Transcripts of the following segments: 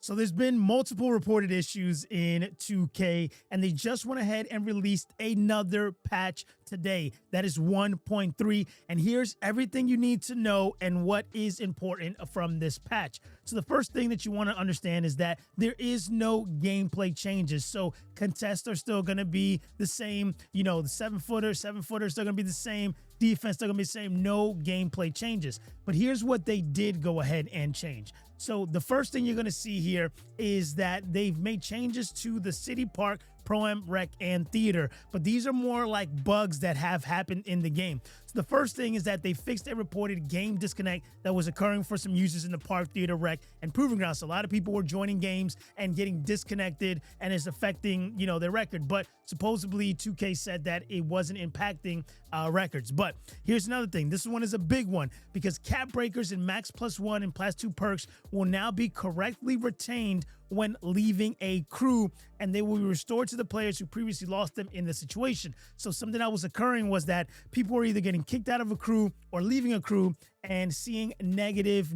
So there's been multiple reported issues in 2K, and they just went ahead and released another patch today. That is 1.3, and here's everything you need to know and what is important from this patch. So the first thing that you want to understand is that there is no gameplay changes. So contests are still going to be the same. You know, the 7-footer is still going to be the same. Defense still going to be the same. No gameplay changes. But here's what they did go ahead and change. So the first thing you're going to see here is that they've made changes to the City Park, Pro-Am, Rec, and Theater, but these are more like bugs that have happened in the game. So the first thing is that they fixed a reported game disconnect that was occurring for some users in the Park, Theater, Rec, and Proving Grounds. So a lot of people were joining games and getting disconnected, and it's affecting, you know, their record. But supposedly 2K said that it wasn't impacting records. But here's another thing. This one is a big one because cap breakers in Max +1 and +2 perks will now be correctly retained when leaving a crew, and they will be restored to the players who previously lost them in the situation. So something that was occurring was that people were either getting kicked out of a crew or leaving a crew and seeing negative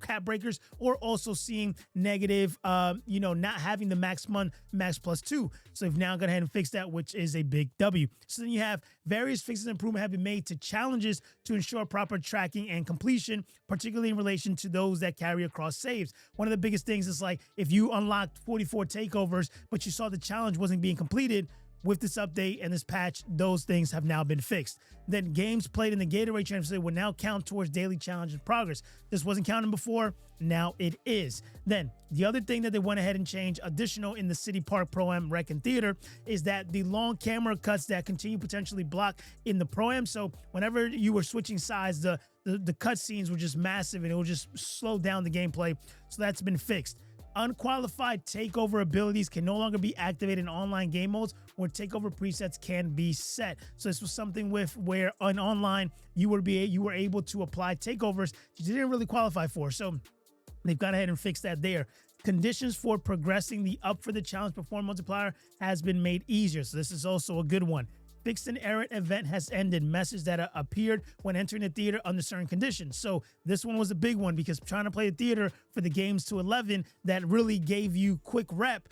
cap breakers, or also seeing negative, not having the Max +2. So they've now gone ahead and fixed that, which is a big W. So then you have various fixes and improvements have been made to challenges to ensure proper tracking and completion, particularly in relation to those that carry across saves. One of the biggest things is like if you unlocked 44 takeovers, but you saw the challenge wasn't being completed, with this update and this patch, those things have now been fixed. Then games played in the Gatorade Championship will now count towards daily challenge and progress. This wasn't counting before, now it is. Then the other thing that they went ahead and changed, additional in the City Park, Pro-Am, Rec, and Theater, is that the long camera cuts that continue potentially block in the Pro-Am. So whenever you were switching sides, the cut scenes were just massive and it will just slow down the gameplay. So that's been fixed. Unqualified takeover abilities can no longer be activated in online game modes where takeover presets can be set. So this was something with where on online you were able to apply takeovers you didn't really qualify for. So they've gone ahead and fixed that there. Conditions for progressing the Up for the Challenge Perform multiplier has been made easier. So this is also a good one. Fixed an error event has ended. Message that appeared when entering the theater under certain conditions. So this one was a big one because trying to play the theater for the games to 11 that really gave you quick rep,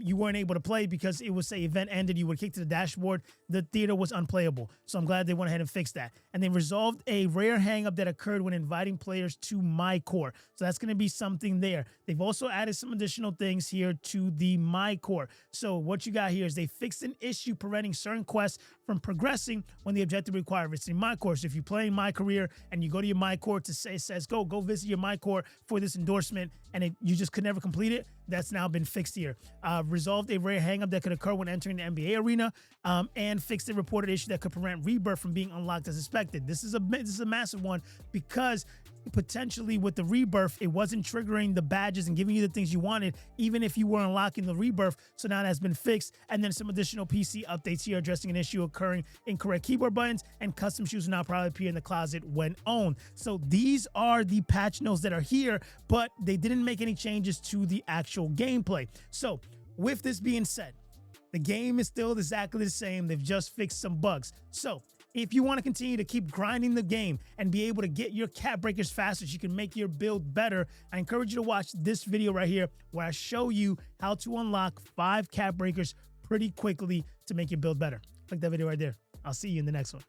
you weren't able to play because it would say event ended. You would kick to the dashboard. The theater was unplayable. So I'm glad they went ahead and fixed that. And they resolved a rare hang-up that occurred when inviting players to My Core. So that's going to be something there. They've also added some additional things here to the My Core. So what you got here is they fixed an issue preventing certain quests from progressing when the objective required. It's in My Core. So if you're playing My Career and you go to your My Core to say, it says, go visit your My Core for this endorsement, and you just could never complete it, that's now been fixed here. Resolved a rare hang-up that could occur when entering the NBA arena, and fixed a reported issue that could prevent Rebirth from being unlocked as expected. This is a massive one because potentially with the Rebirth, it wasn't triggering the badges and giving you the things you wanted, even if you were unlocking the Rebirth. So now that's been fixed. And then some additional PC updates here addressing an issue occurring incorrect keyboard buttons, and custom shoes will now probably appear in the closet when owned. So these are the patch notes that are here, but they didn't make any changes to the actual gameplay. So with this being said, the game is still exactly the same. They've just fixed some bugs. So if you want to continue to keep grinding the game and be able to get your cap breakers faster so you can make your build better, I encourage you to watch this video right here where I show you how to unlock 5 cap breakers pretty quickly to make your build better. Click that video right there. I'll see you in the next one.